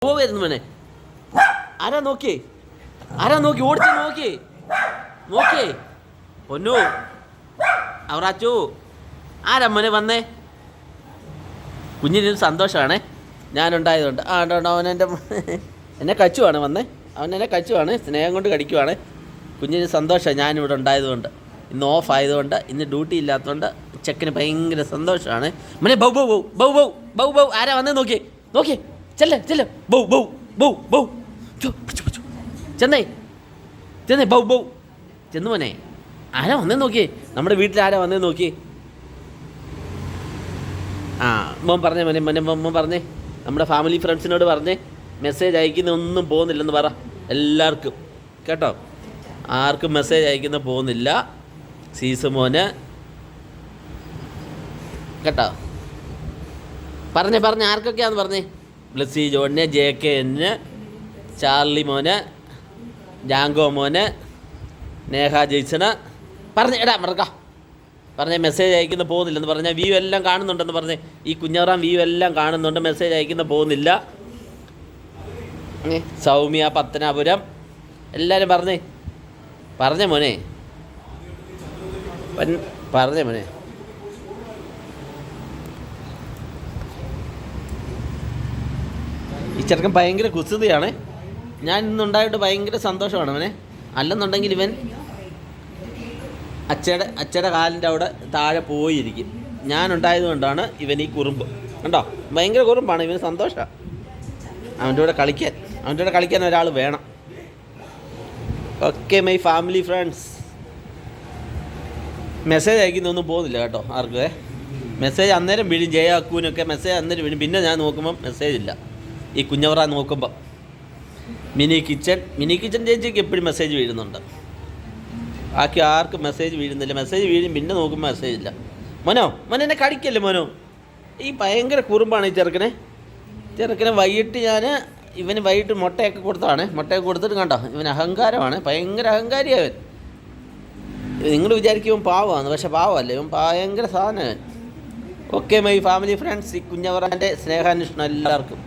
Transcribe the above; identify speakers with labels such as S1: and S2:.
S1: വരുന്നു മോനെ. ആരാ നോക്കി ഓടിച്ച് നോക്കി പൊന്നു അവറാച്ചു. ആരാ മോനെ വന്നേ? കുഞ്ഞിനൊരു സന്തോഷമാണേ ഞാനുണ്ടായതുകൊണ്ട്. അവനെൻ്റെ എന്നെ കച്ചുവാണ് വന്നേ. അവനെന്നെ കച്ചുവാണ്, സ്നേഹം കൊണ്ട് കടിക്കുവാണ്. കുഞ്ഞിന് സന്തോഷമാണ് ഞാനിവിടെ ഉണ്ടായതുകൊണ്ട്. ഇന്ന് ഓഫ് ആയതുകൊണ്ട്, ഇന്ന് ഡ്യൂട്ടി ഇല്ലാത്തതുകൊണ്ട് ചെക്കന് ഭയങ്കര സന്തോഷമാണ്. മോനെ ബൗ ബൗ ബൗ ബൗ ബൗ ബൗ ബൗ. ആരാ വന്നേ നോക്കി ചെല്ല ബൗ ബൗ ബൗ ബൗ. ചെന്നേ ബൗ ബൗ ചെന്ന് മോനെ. ആരാ വന്നേ നോക്കി? നമ്മുടെ വീട്ടിൽ ആരാ വന്നേ നോക്കി? മോൻ പറഞ്ഞേ മോൻ പറഞ്ഞേ. നമ്മുടെ ഫാമിലി ഫ്രണ്ട്സിനോട് പറഞ്ഞേ മെസ്സേജ് അയക്കുന്ന ഒന്നും പോകുന്നില്ലെന്ന് പറ എല്ലാവർക്കും കേട്ടോ. ആർക്കും മെസ്സേജ് അയക്കുന്ന പോകുന്നില്ല. സീസു മോന് കേട്ടോ. പറഞ്ഞേ ആർക്കൊക്കെയാന്ന് പറഞ്ഞേ. ബ്ലസ്സി ജോണിന്, JK-ന്, ചാർലി മോന്, ജാങ്കോ മോന്, നേഹ ജെയ്സണ് പറഞ്ഞേ. മറക്ക പറഞ്ഞേ മെസ്സേജ് അയക്കുന്ന പോകുന്നില്ലെന്ന് പറഞ്ഞാൽ. വ്യൂ എല്ലാം കാണുന്നുണ്ടെന്ന് പറഞ്ഞേ. ഈ കുഞ്ഞവറാൻ വ്യൂ എല്ലാം കാണുന്നുണ്ട്, മെസ്സേജ് അയക്കുന്ന പോകുന്നില്ല. സൗമ്യ പത്തനാപുരം എല്ലാവരും പറഞ്ഞേ മോനെ. പറഞ്ഞേ മോനെ. ഈ ചെറുക്കൻ ഭയങ്കര കുസൃതിയാണ്. ഞാൻ ഇന്നുണ്ടായിട്ട് ഭയങ്കര സന്തോഷമാണ് അവനെ. അല്ലെന്നുണ്ടെങ്കിൽ ഇവൻ അച്ഛയുടെ കാലിൻ്റെ അവിടെ താഴെ പോയിരിക്കും. ഞാനുണ്ടായത് കൊണ്ടാണ് ഇവൻ ഈ കുറുമ്പ് കണ്ടോ. ഭയങ്കര കുറുമ്പാണ് ഇവന്. സന്തോഷമാണ് അവൻ്റെ കൂടെ കളിക്കാൻ ഒരാൾ വേണം. Okay my family friends. Message അയക്കുന്നൊന്നും പോകുന്നില്ല കേട്ടോ ആർക്കും. മെസ്സേജ് അന്നേരം വീഴും. ജയാക്കൂനൊക്കെ മെസ്സേജ് അന്നേരം വീഴും. പിന്നെ ഞാൻ നോക്കുമ്പം മെസ്സേജ് ഇല്ല. ഈ കുഞ്ഞവറ നോക്കുമ്പം മിനി കിച്ചൺ ചേച്ചിക്ക് എപ്പോഴും മെസ്സേജ് വീഴുന്നുണ്ട്. ബാക്കി ആർക്കും മെസ്സേജ് വീഴുന്നില്ല. മെസ്സേജ് വീഴും, പിന്നെ നോക്കുമ്പോൾ മെസ്സേജ് ഇല്ല. മോനെ എന്നെ കടിക്കല്ലേ മോനോ. ഈ ഭയങ്കര കുറുമ്പാണ് ഈ ചെറുക്കനെ. ഇവന് വൈകിട്ട് മുട്ടയൊക്കെ കൊടുത്തിട്ട് കണ്ടോ. ഇവൻ അഹങ്കാരമാണ്, ഭയങ്കര അഹങ്കാരിയവൻ. നിങ്ങൾ വിചാരിക്കും പാവമാണ്, പക്ഷെ പാവമല്ല, ഇവൻ ഭയങ്കര സാധനം. Okay my family friends. ഈ കുഞ്ഞവറാൻ്റെ സ്നേഹാന്വേഷണം എല്ലാവർക്കും.